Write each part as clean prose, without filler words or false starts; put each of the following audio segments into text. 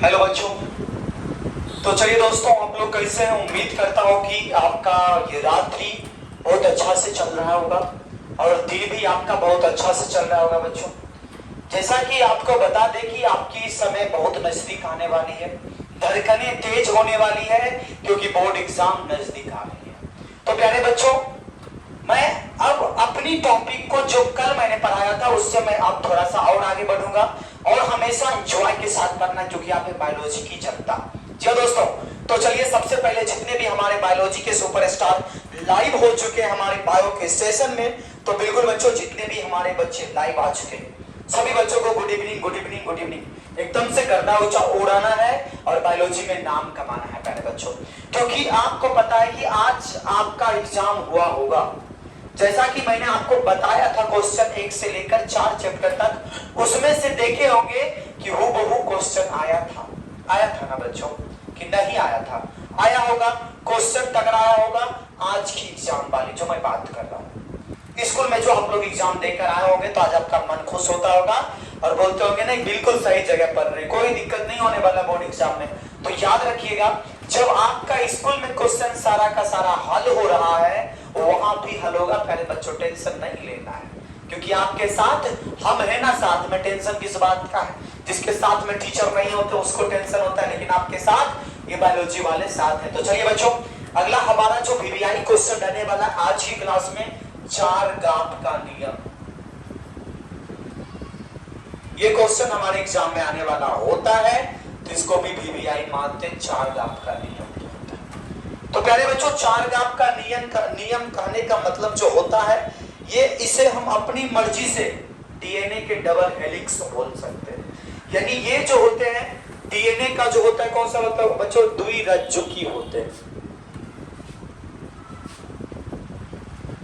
Hello बच्चों। तो चलिए दोस्तों, आप लोग कैसे हैं? उम्मीद करता हूँ कि आपका ये रात्रि बहुत अच्छा से चल रहा होगा और दिन भी आपका बहुत अच्छा से चल रहा होगा बच्चों। जैसा कि आपको बता दें कि आपकी समय बहुत नजदीक आने वाली है, धड़कनें तेज होने वाली है क्योंकि बोर्ड एग्जाम नजदीक आ रही है। तो प्यारे बच्चों, मैं अब अपनी टॉपिक को जो कल मैंने पढ़ाया था उससे मैं अब थोड़ा सा और आगे बढ़ूंगा और हमेशा एंजॉय के साथ पढ़ना क्योंकि आप बायोलॉजी की जनता। जी दोस्तों, तो चलिए सबसे पहले जितने भी हमारे बायोलॉजी के सुपरस्टार लाइव हो चुके हैं हमारे बायो के सेशन में, तो बिल्कुल बच्चों जितने भी हमारे बच्चे लाइव आ चुके हैं सभी बच्चों को good evening, good evening, good evening. एकदम से गर्दा ऊंचा उड़ाना है और बायोलॉजी में नाम कमाना है प्यारे बच्चों, क्योंकि आपको पता है कि आज आपका एग्जाम हुआ होगा। जैसा कि मैंने आपको बताया था क्वेश्चन 1 से लेकर 4 चैप्टर तक, उसमें से देखे होंगे कि हूबहू क्वेश्चन आया था ना बच्चों कि नहीं आया था? आया होगा, क्वेश्चन तगड़ा आया होगा। आज की एग्जाम वाली जो मैं बात कर रहा हूँ, स्कूल में जो आप लोग एग्जाम देकर आए होंगे तो आज आपका मन खुश होता होगा और बोलते होंगे नहीं बिल्कुल सही जगह पढ़ रहे, कोई दिक्कत नहीं होने वाला बोर्ड एग्जाम में। तो याद रखिएगा, जब आपका स्कूल में क्वेश्चन सारा का सारा हल हो रहा है वहां भी हल होगा प्यारे बच्चों, टेंशन नहीं लेना है क्योंकि आपके साथ हम है ना। साथ में टेंशन किस बात का है? जिसके साथ में टीचर नहीं होते उसको टेंशन होता है, लेकिन आपके साथ ये बायोलॉजी वाले साथ है। तो चलिए बच्चों, अगला हमारा जो वीवीआई क्वेश्चन रहने वाला आज की क्लास में, चार गांठ का नियम। ये क्वेश्चन हमारे एग्जाम में आने वाला होता है, तो इसको भी वीवीआई मानते हैं। चार गांठ का नियम होता है। तो प्यारे बच्चों, चार गांठ का नियम कहने का मतलब जो होता है, ये इसे हम अपनी मर्जी से डीएनए के डबल हेलिक्स बोल सकते हैं। यानी ये जो होते हैं डीएनए का जो होता है, कौन सा होता है बच्चों? द्विरज्जुकी होते हैं।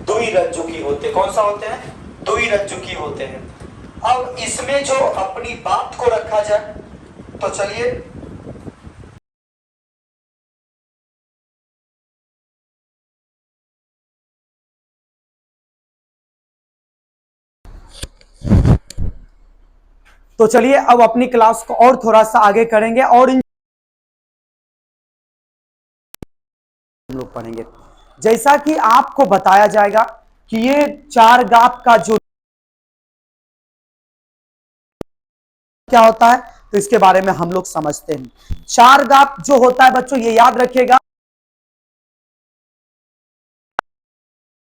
द्विरज्जुकी होते, कौन सा होते हैं? द्विरज्जुकी होते हैं। अब इसमें जो अपनी बात को रखा जाए तो चलिए, अब अपनी क्लास को और थोड़ा सा आगे करेंगे और इन हम लोग पढ़ेंगे। जैसा कि आपको बताया जाएगा कि ये चार गाप का जो क्या होता है, तो इसके बारे में हम लोग समझते हैं। चार गाप जो होता है बच्चों, ये याद रखिएगा,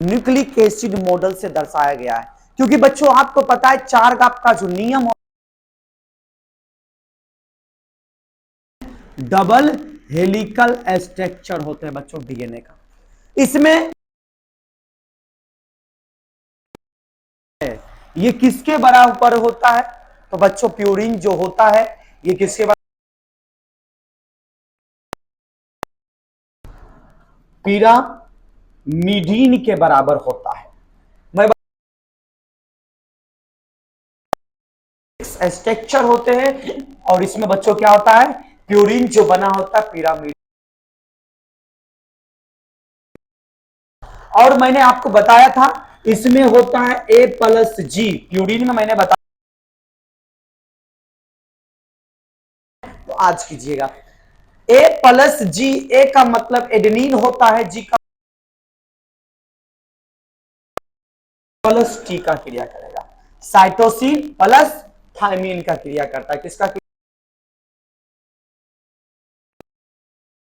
न्यूक्लिक एसिड मॉडल से दर्शाया गया है। क्योंकि बच्चों आपको पता है चार गाप का जो नियम डबल हेलिकल स्ट्रक्चर होते हैं बच्चों डीएनए का। इसमें ये किसके बराबर होता है? तो बच्चों प्यूरिन जो होता है ये किसके बराबर? पिरामिडीन के बराबर होता है। मैं स्ट्रक्चर होते हैं और इसमें बच्चों क्या होता है? प्यूरिन जो बना होता है पिरामिड। और मैंने आपको बताया था इसमें होता है ए प्लस जी, प्यूरिन में मैंने बताया। तो आज कीजिएगा, ए प्लस जी, ए का मतलब एडेनिन होता है, जी का प्लस टी का क्रिया करेगा। साइटोसिन प्लस थायमीन का क्रिया करता है। किसका?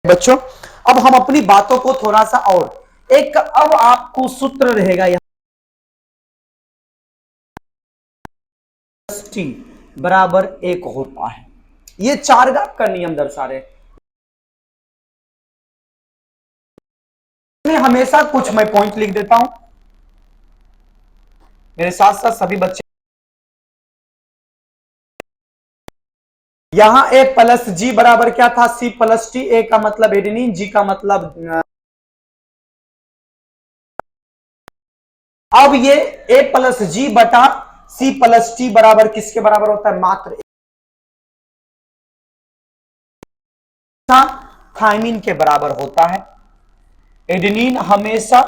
बच्चों अब हम अपनी बातों को थोड़ा सा और एक, अब आपको सूत्र रहेगा यहां, टी बराबर एक होता है। ये चार गाप का नियम दर्शा रहे। हमेशा कुछ मैं पॉइंट लिख देता हूं, मेरे साथ साथ सभी बच्चे। यहां ए प्लस जी बराबर क्या था? C plus T. ए का मतलब एडेनिन, जी का मतलब अब ये ए प्लस जी बटा सी प्लस टी बराबर किसके बराबर होता है? मात्र थायमीन के बराबर होता है। एडेनिन हमेशा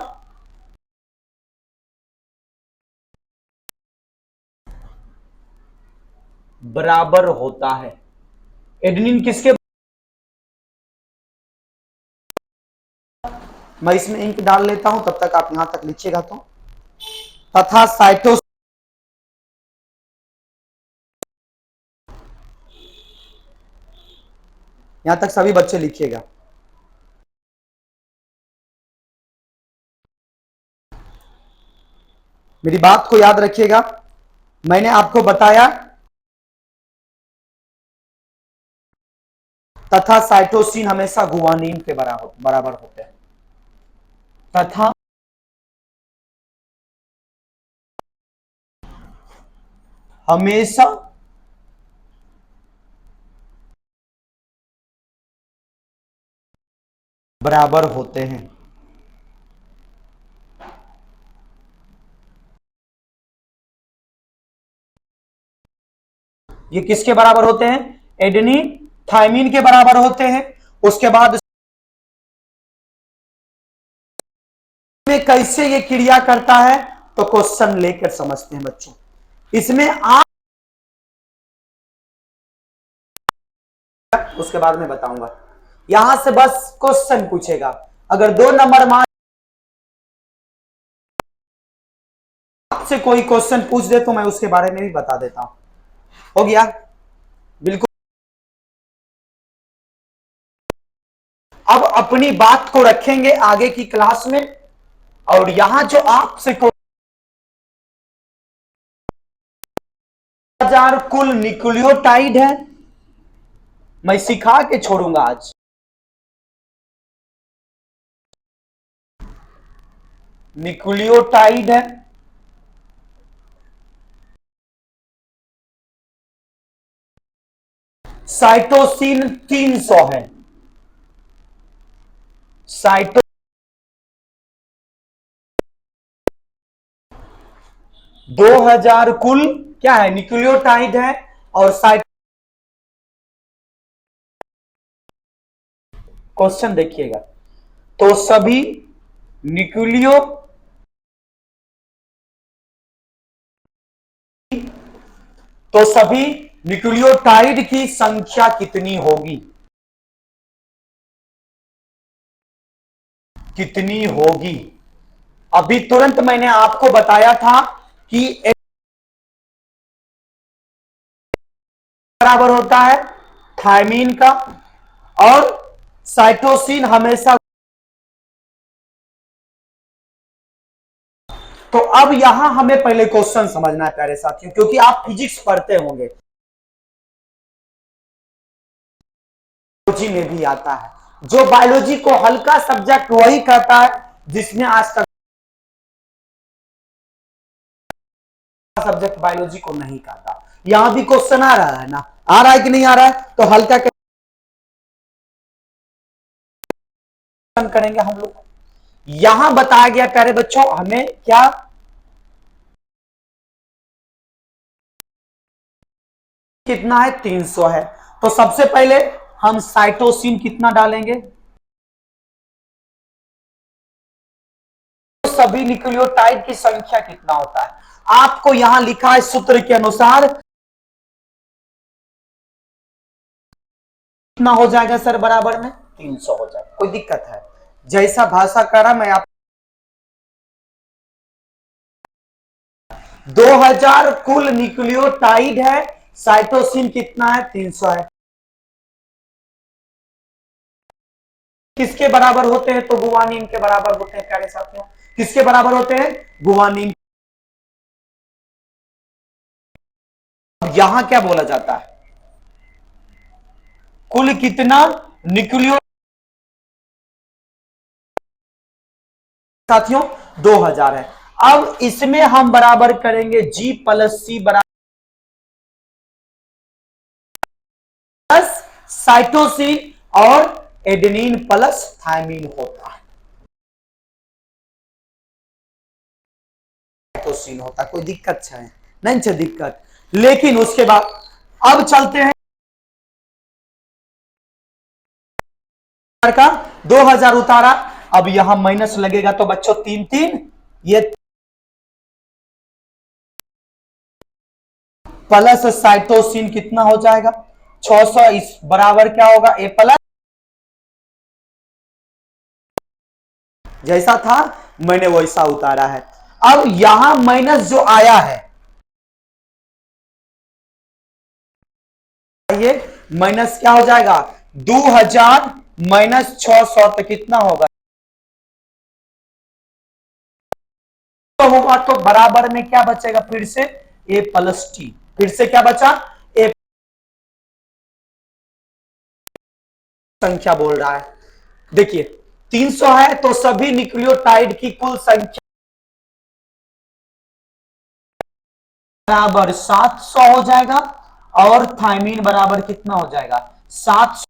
बराबर होता है एडेनिन किसके, मैं इसमें इंक डाल लेता हूं, तब तक आप यहां तक लिखिएगा। तो तथा साइटो, यहां तक सभी बच्चे लिखिएगा। मेरी बात को याद रखिएगा, मैंने आपको बताया तथा साइटोसिन हमेशा गुआनिन के बराबर होते हैं। तथा हमेशा बराबर होते हैं। ये किसके बराबर होते हैं? एडेनिन थायमिन के बराबर होते हैं। उसके बाद में कैसे ये क्रिया करता है, तो क्वेश्चन लेकर समझते हैं बच्चों। इसमें आप, उसके बाद में बताऊंगा। यहां से बस क्वेश्चन पूछेगा, अगर 2 नंबर मान से कोई क्वेश्चन पूछ दे तो मैं उसके बारे में भी बता देता हूं। हो गया? बिल्कुल। अब अपनी बात को रखेंगे आगे की क्लास में, और यहां जो आपसे 1000 कुल न्यूक्लियोटाइड है, मैं सिखा के छोड़ूंगा आज। न्यूक्लियोटाइड है, साइटोसिन 300 है। साइटो 2000 कुल क्या है? न्यूक्लियोटाइड है। और साइट, क्वेश्चन देखिएगा, तो सभी न्यूक्लियो, तो सभी न्यूक्लियोटाइड की संख्या कितनी होगी? कितनी होगी? अभी तुरंत मैंने आपको बताया था कि बराबर होता है थायमीन का, और साइटोसिन हमेशा। तो अब यहां हमें पहले क्वेश्चन समझना है प्यारे साथियों, क्योंकि आप फिजिक्स पढ़ते होंगे, बायोलॉजी में भी आता है। जो बायोलॉजी को हल्का सब्जेक्ट वही कहता है जिसने आज तक सब्जेक्ट बायोलॉजी को नहीं कहता। यहां भी क्वेश्चन आ रहा है ना, आ रहा है कि नहीं आ रहा है? तो हल्का करेंगे हम लोग। यहां बताया गया प्यारे बच्चों, हमें क्या कितना है? 300 है। तो सबसे पहले हम साइटोसिन कितना डालेंगे? तो सभी न्यूक्लियोटाइड की संख्या कितना होता है? आपको यहां लिखा है सूत्र के अनुसार, कितना हो जाएगा सर बराबर में? 300 हो जाएगा। कोई दिक्कत है? जैसा भाषा करा मैं आप, 2000 कुल न्यूक्लियोटाइड है, साइटोसिन कितना है? 300 है। किसके बराबर होते हैं? तो गुआनिन के बराबर होते हैं प्यारे साथियों। किसके बराबर होते हैं? गुआनिन। यहां क्या बोला जाता है? कुल कितना न्यूक्लियो, साथियों 2000 है। अब इसमें हम बराबर करेंगे G प्लस C बराबर साइटोसिन, और एडेनिन प्लस थायमीन होता है, साइटोसिन होता है। कोई दिक्कत है? नहीं है दिक्कत। लेकिन उसके बाद अब चलते हैं का 2000 उतारा, अब यहां माइनस लगेगा तो बच्चों 3 3, ये प्लस साइटोसिन कितना हो जाएगा? 600 इस बराबर क्या होगा ए प्लस, जैसा था मैंने वैसा उतारा है। अब यहां माइनस जो आया है, ये माइनस क्या हो जाएगा 2000 माइनस 600 तो कितना होगा, तो होगा तो बराबर में क्या बचेगा फिर से ए प्लस टी, फिर से क्या बचा ए, संख्या बोल रहा है। देखिए 300 है तो सभी न्यूक्लियोटाइड की कुल संख्या बराबर 700 हो जाएगा, और थायमीन बराबर कितना हो जाएगा 700।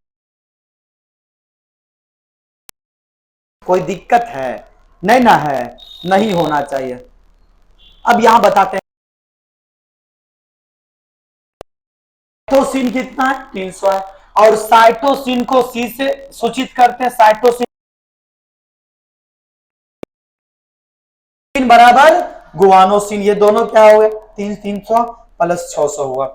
कोई दिक्कत है नहीं ना, है नहीं होना चाहिए। अब यहां बताते हैं साइटोसिन कितना है 300 है, और साइटोसिन को सी से सूचित करते हैं, साइटोसिन बराबर गुआनोसिन, ये दोनों क्या हो गए 300 प्लस 600 हुआ,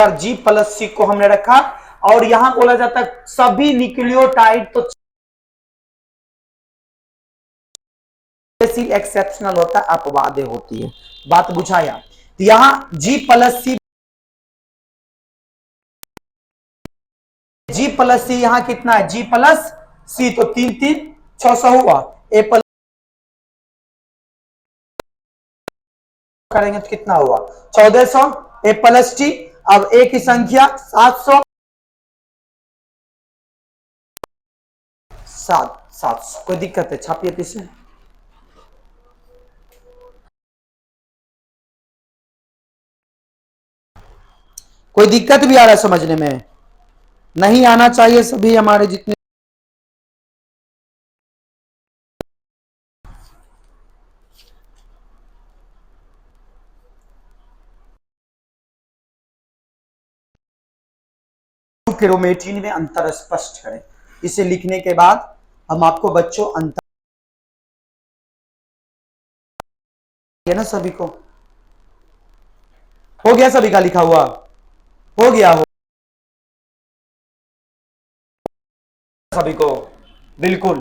जी प्लस सी को हमने रखा। और यहां बोला जाता है सभी न्यूक्लियोटाइड तो एक्सेप्शनल होता है, अपवादे होती है, बात बुझाया। यहां जी प्लस सी, जी प्लस सी यहां कितना है जी प्लस सी, तो 3 3 600 हुआ, ए प्लस करेंगे तो कितना हुआ 1400, ए प्लस टी। अब ए की संख्या 700, 700 कोई दिक्कत है छापिए पीछे, कोई दिक्कत भी आ रहा है समझने में, नहीं आना चाहिए सभी हमारे जितने क्रोमेटिन में अंतर स्पष्ट करें। इसे लिखने के बाद हम आपको बच्चों अंतर है ना, सभी को हो गया, सभी का लिखा हुआ हो गया हो सभी को बिल्कुल।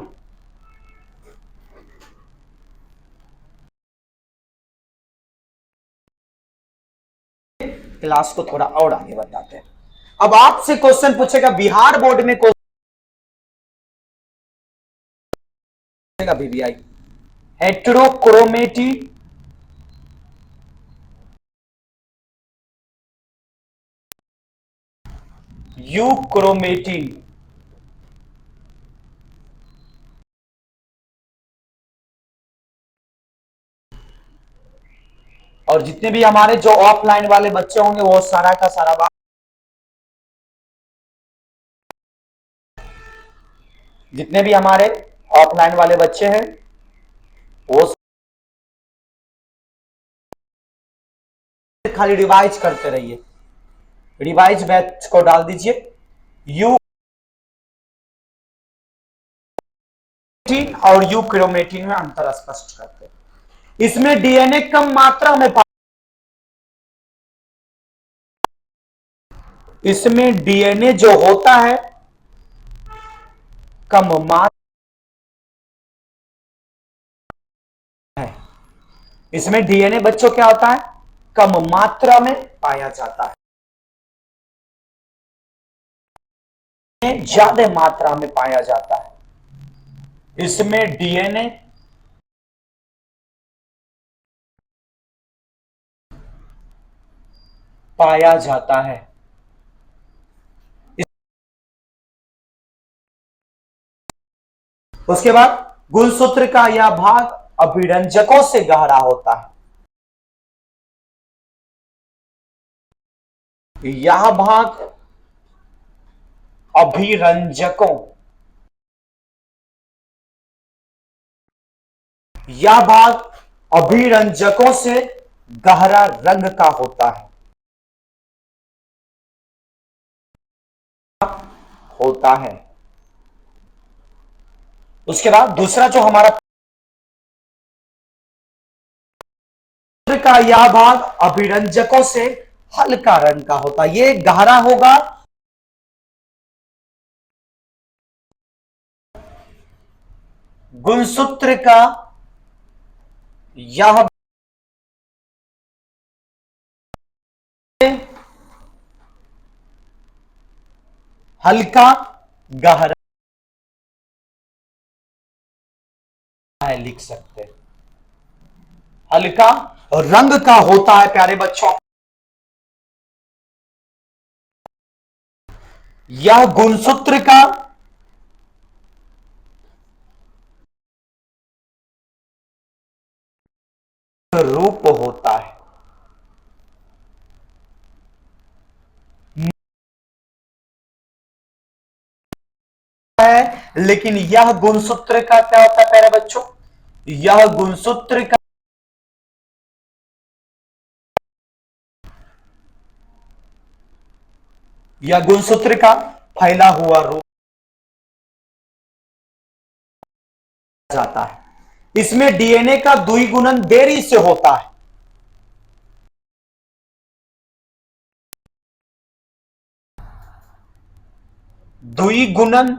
क्लास को थोड़ा और आगे बताते हैं। अब आपसे क्वेश्चन पूछेगा बिहार बोर्ड में, क्वेश्चन बीबीआई हेट्रोक्रोमेटी यूक्रोमेटिन, और जितने भी हमारे जो ऑफलाइन वाले बच्चे होंगे वो सारा का सारा बात, जितने भी हमारे ऑफलाइन वाले बच्चे हैं वो खाली रिवाइज करते रहिए, रिवाइज बैच को डाल दीजिए। यू और यूक्रोमेटिन में अंतर स्पष्ट करते हैं। इसमें डीएनए कम मात्रा में इसमें डीएनए जो होता है कम मात्रा है, इसमें डीएनए बच्चों क्या होता है कम मात्रा में पाया जाता है, ज्यादा मात्रा में पाया जाता है। इसमें डीएनए पाया जाता है। उसके बाद गुणसूत्र का यह भाग अभिरंजकों से गहरा होता है, यह भाग अभिरंजकों, यह भाग अभिरंजकों से गहरा रंग का होता है, होता है। उसके बाद दूसरा जो हमारा का यह भाग अभिरंजकों से हल्का रंग का होता है, ये गहरा होगा। गुणसूत्र का यह हल्का गहरा है, लिख सकते हैं हल्का रंग का होता है प्यारे बच्चों। यह गुणसूत्र का रूप होता है, लेकिन यह गुणसूत्र का क्या होता है प्यारे बच्चों, यह गुणसूत्र का यह गुणसूत्र का फैला हुआ रूप जाता है। इसमें डीएनए का द्विगुणन देरी से होता है। द्विगुणन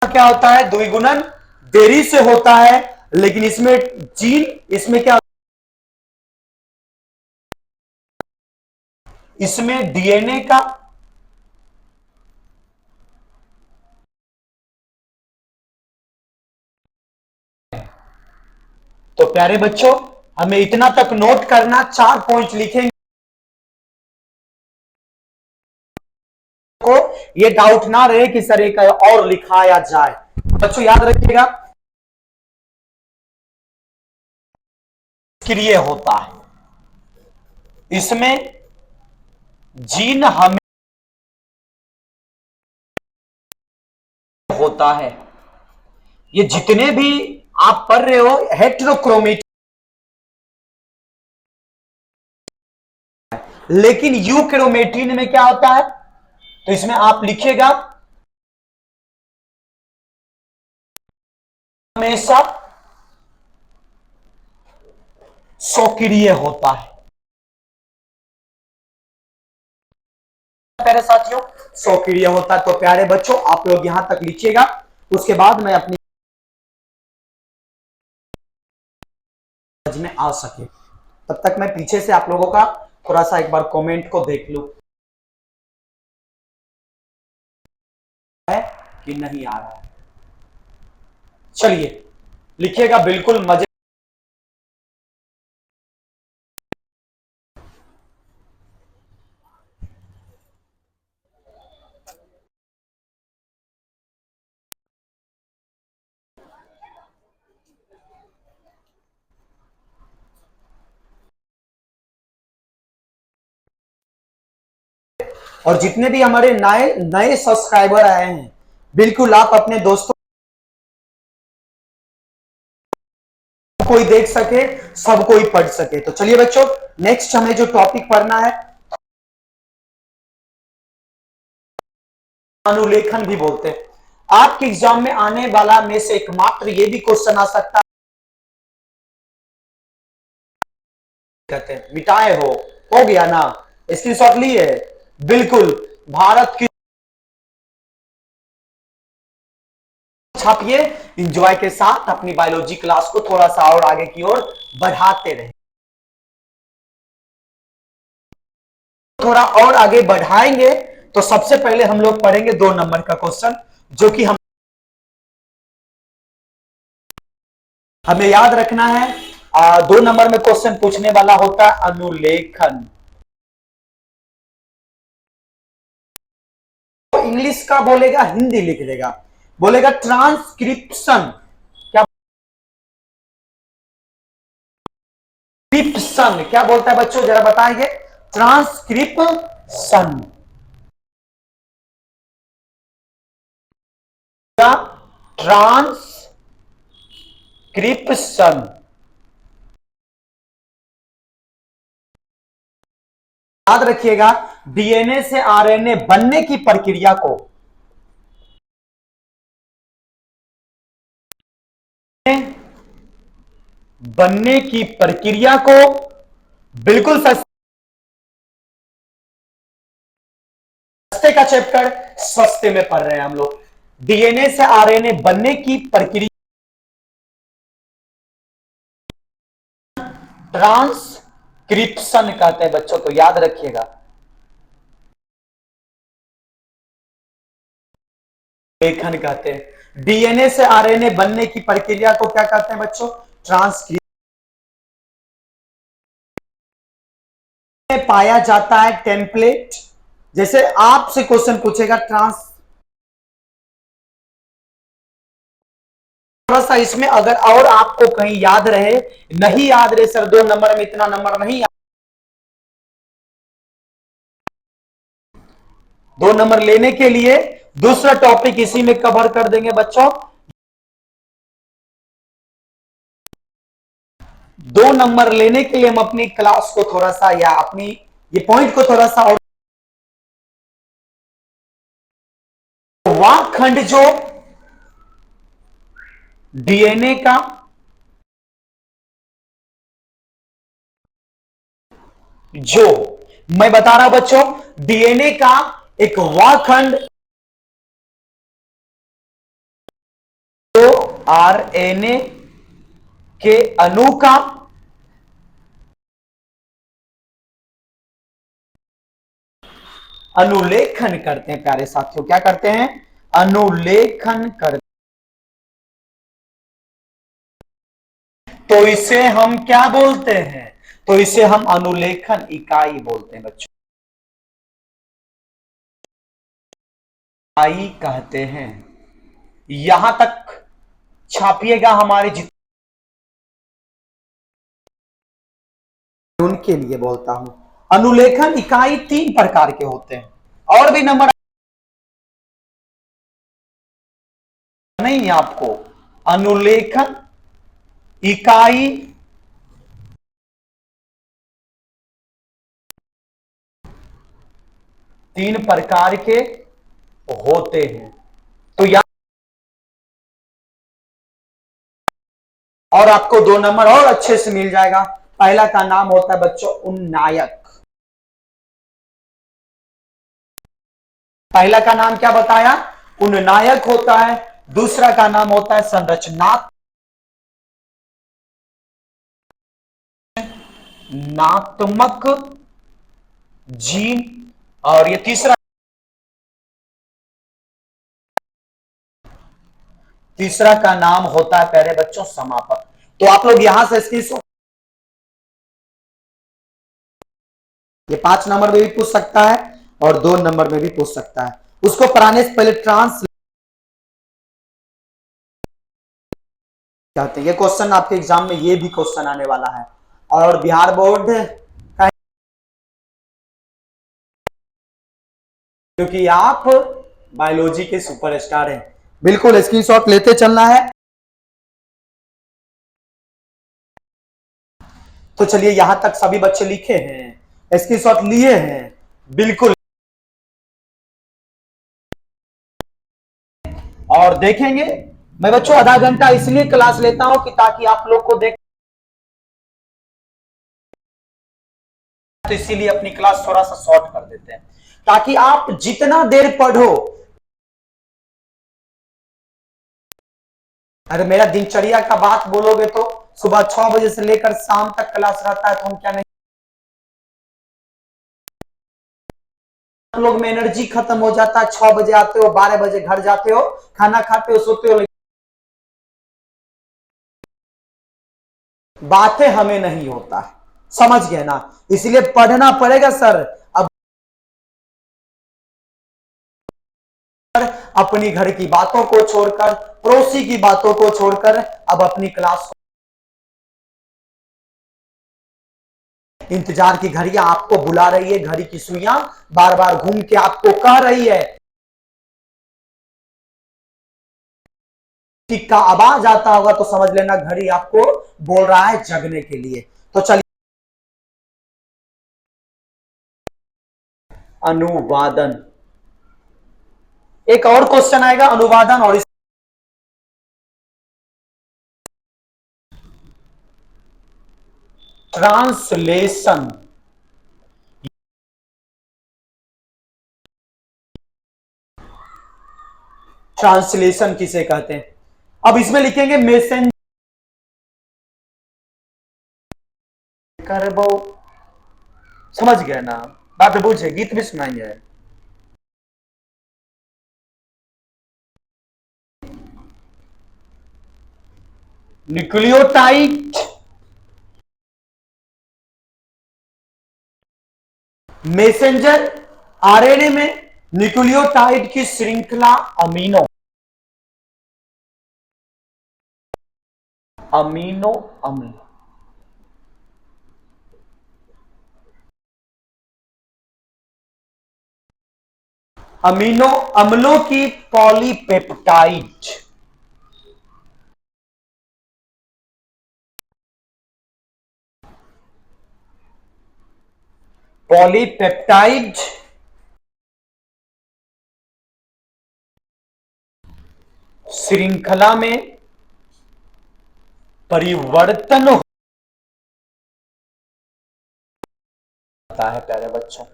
क्या होता है, द्विगुणन देरी से होता है, लेकिन इसमें इसमें क्या, इसमें डीएनए का तो प्यारे बच्चों हमें इतना तक नोट करना, 4 पॉइंट लिखेंगे को ये डाउट ना रहे कि सर एक और लिखाया जाए। बच्चों याद रखिएगा क्रिय होता है, इसमें जीन हमें होता है। ये जितने भी आप पढ़ रहे हो हेट्रोक्रोमेटिक, लेकिन यूक्रोमेटिन में क्या होता है, तो इसमें आप लिखिएगा हमेशा स्वक्रिय होता है। प्यारे साथियों स्वक्रिय होता है। तो प्यारे बच्चों आप लोग यहां तक लिखिएगा, उसके बाद मैं अपनी समझ में आ सके तब तक मैं पीछे से आप लोगों का थोड़ा सा एक बार कमेंट को देख लूं है कि नहीं आ रहा है। चलिए लिखिएगा बिल्कुल मजे। और जितने भी हमारे नए नए सब्सक्राइबर आए हैं, बिल्कुल आप अपने दोस्तों कोई देख सके, सब कोई पढ़ सके। तो चलिए बच्चों नेक्स्ट हमें जो टॉपिक पढ़ना है, अनुलेखन भी बोलते हैं। आपके एग्जाम में आने वाला में से एकमात्र ये भी क्वेश्चन आ सकता है, कहते हैं मिटाए हो गया ना, स्क्रीनशॉट लिए बिल्कुल भारत की छापिए, इंजॉय के साथ अपनी बायोलॉजी क्लास को थोड़ा सा और आगे की ओर बढ़ाते रहे। थोड़ा और आगे बढ़ाएंगे तो सबसे पहले हम लोग पढ़ेंगे 2 नंबर का क्वेश्चन, जो कि हमें याद रखना है। 2 नंबर में क्वेश्चन पूछने वाला होता है अनुलेखन। तो इंग्लिश का बोलेगा, हिंदी लिख देगा, बोलेगा ट्रांसक्रिप्शन। क्या क्रिप्शन क्या बोलता है बच्चों, जरा बताएंगे। ट्रांसक्रिप्शन या ट्रांसक्रिप्शन। याद रखिएगा डीएनए से आरएनए बनने की प्रक्रिया को बनने की प्रक्रिया को बिल्कुल सस्ते का चैप्टर सस्ते में पढ़ रहे हैं हम लोग। डीएनए से आरएनए बनने की प्रक्रिया ट्रांसक्रिप्शन कहते हैं बच्चों, तो याद रखिएगा। लेखन कहते हैं। डीएनए से आरएनए बनने की प्रक्रिया को क्या कहते हैं बच्चों? ट्रांसक्रिप्शन। पाया जाता है टेम्पलेट, जैसे आपसे क्वेश्चन पूछेगा थोड़ा सा इसमें अगर और आपको कहीं याद रहे, नहीं याद रहे सर 2 नंबर में इतना नंबर नहीं, 2 नंबर लेने के लिए दूसरा टॉपिक इसी में कवर कर देंगे बच्चों। 2 नंबर लेने के लिए हम अपनी क्लास को थोड़ा सा या अपनी ये पॉइंट को थोड़ा सा और वाकखंड जो डीएनए का जो मैं बता रहा हूं बच्चों, डीएनए का एक वाकखंड जो आरएनए के अणु का अनुलेखन करते हैं। प्यारे साथियों क्या करते हैं? अनुलेखन करते। तो इसे हम क्या बोलते हैं? तो इसे हम अनुलेखन इकाई बोलते हैं बच्चों, इकाई कहते हैं। यहां तक छापिएगा हमारे जितने, उनके लिए बोलता हूं। अनुलेखन इकाई 3 प्रकार के होते हैं, और भी नंबर नहीं है आपको। अनुलेखन इकाई 3 प्रकार के होते हैं, तो यहां और आपको 2 नंबर और अच्छे से मिल जाएगा। पहला का नाम होता है बच्चों उन्नायक। पहला का नाम क्या बताया? उन्नायक होता है। दूसरा का नाम होता है संरचनात्मक जीन, और ये तीसरा का नाम होता है प्यारे बच्चों समापक। तो आप लोग यहां से इसकी ये 5 नंबर में भी पूछ सकता है और 2 नंबर में भी पूछ सकता है। उसको पढ़ाने से पहले कहते हैं। ये क्वेश्चन आपके एग्जाम में ये भी क्वेश्चन आने वाला है, और बिहार बोर्ड का, क्योंकि आप बायोलॉजी के सुपरस्टार हैं। बिल्कुल स्क्रीनशॉट लेते चलना है। तो चलिए यहां तक सभी बच्चे लिखे हैं, स्क्रीनशॉट लिए हैं, बिल्कुल। और देखेंगे, मैं बच्चों आधा घंटा इसलिए क्लास लेता हूं कि ताकि आप लोग को देख, तो इसीलिए अपनी क्लास थोड़ा सा शॉर्ट कर देते हैं ताकि आप जितना देर पढ़ो। अरे मेरा दिनचर्या का बात बोलोगे तो सुबह 6 बजे से लेकर शाम तक क्लास रहता है, तो हम क्या नहीं, लोग में एनर्जी खत्म हो जाता है। 6 बजे आते हो, 12 बजे घर जाते हो, खाना खाते हो, सोते हो, बातें हमें नहीं होता है, समझ गए ना? इसलिए पढ़ना पड़ेगा सर। अब अपनी घर की बातों को छोड़कर, पड़ोसी की बातों को छोड़कर अब अपनी क्लास, इंतजार की घड़ियां आपको बुला रही है, घड़ी की सुइयां बार बार घूम के आपको कह रही है, टिक का आवाज आता होगा तो समझ लेना घड़ी आपको बोल रहा है जगने के लिए। तो चलिए अनुवादन, एक और क्वेश्चन आएगा अनुवादन, और ट्रांसलेशन, ट्रांसलेशन किसे कहते हैं? अब इसमें लिखेंगे मैसेंजर करबो, समझ गए ना बात? बुझे, गीत भी सुनाएंगे। न्यूक्लियोटाइड मैसेंजर आरएनए में न्यूक्लियोटाइड की श्रृंखला अमीनो अमीनो अम्ल, अमीनो अम्लों की पॉलीपेप्टाइड, पॉलीपेप्टाइड श्रृंखला में परिवर्तन होता है प्यारे बच्चों,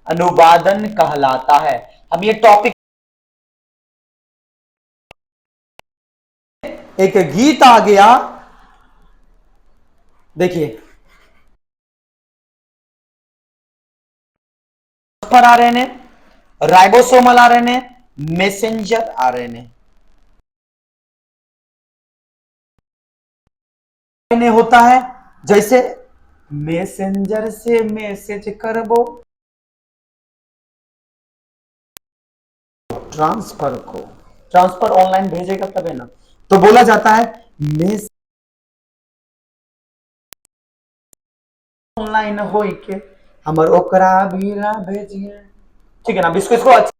अनुवादन कहलाता है। हम ये टॉपिक, एक गीत आ गया, देखिए पर RNA, ribosomal RNA, messenger RNA होता है। जैसे मैसेंजर से मैसेज करबो, ट्रांसफर को, ट्रांसफर ऑनलाइन भेजेगा तबे ना, तो बोला जाता है मैसेज ऑनलाइन हो के हमर ओकरा भी ना भेजिए, ठीक है ना? इसको अच्छा,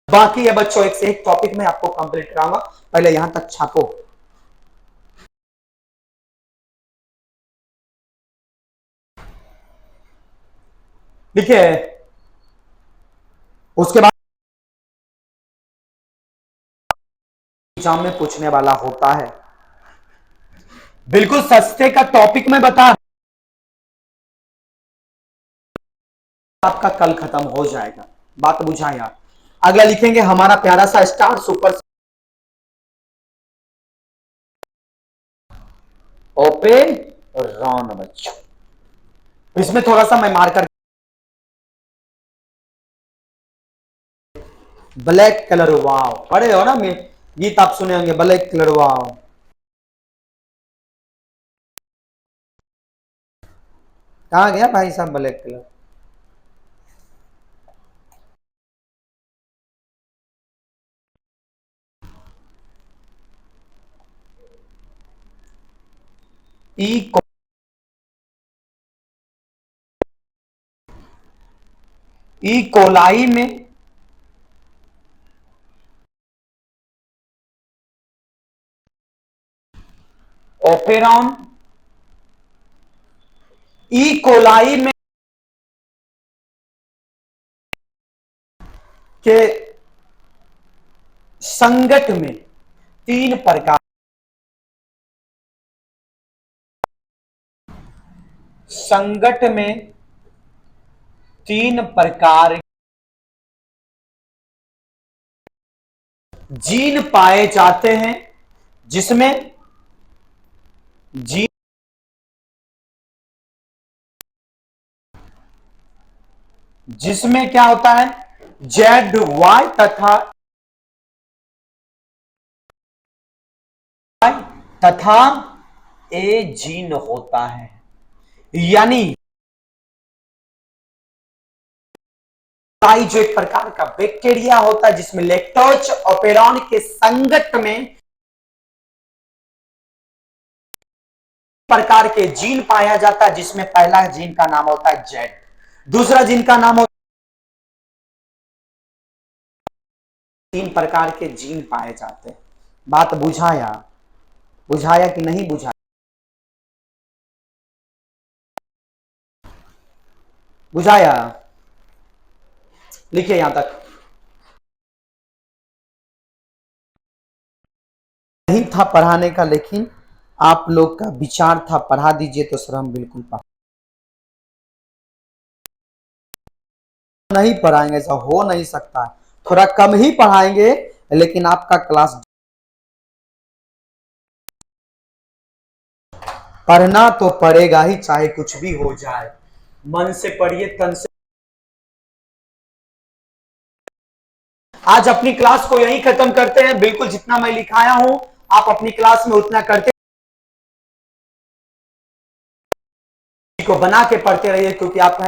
बाकी है बच्चों, एक से एक टॉपिक में आपको कंप्लीट कराऊंगा, पहले यहां तक छापो। देखिए उसके बाद एग्जाम में पूछने वाला होता है, बिल्कुल सस्ते का टॉपिक में बता, आपका कल खत्म हो जाएगा, बात बुझा यार। अगला लिखेंगे हमारा प्यारा सा स्टार सुपर ओपे रॉन बच्चों, इसमें थोड़ा सा मैं मार्कर, ब्लैक कलर, वाव, पढ़े हो ना, मैं गीत आप सुने होंगे, ब्लैक कलर वाव। कहां गया भाई साहब ब्लैक कलर? ई ई कोलाई में ओपेरॉन, ई कोलाई में के संगत में तीन प्रकार, संगत में तीन प्रकार जीन पाए जाते हैं, जिसमें जीन, जिसमें क्या होता है, जेड वाई तथा तथा ए जीन होता है। यानी जो एक प्रकार का बैक्टीरिया होता है जिसमें लैक्टोज ओपेरॉन के संगत में प्रकार के जीन पाया जाता है, जिसमें पहला जीन का नाम होता है जेड, दूसरा जीन का नाम होता है, तीन प्रकार के जीन पाए जाते हैं। बात बुझाया, बुझाया कि नहीं बुझाया? बुझाया? लिखिए यहां तक, नहीं था पढ़ाने का, लेकिन आप लोग का विचार था पढ़ा दीजिए, तो सर हम बिल्कुल पढ़ा नहीं पढ़ाएंगे, ऐसा हो नहीं सकता है। थोड़ा कम ही पढ़ाएंगे, लेकिन आपका क्लास पढ़ना तो पड़ेगा ही, चाहे कुछ भी हो जाए। मन से पढ़िए, तन से। आज अपनी क्लास को यहीं खत्म करते हैं। बिल्कुल जितना मैं लिखाया हूं आप अपनी क्लास में उतना करते को बना के पढ़ते रहिए, क्योंकि आप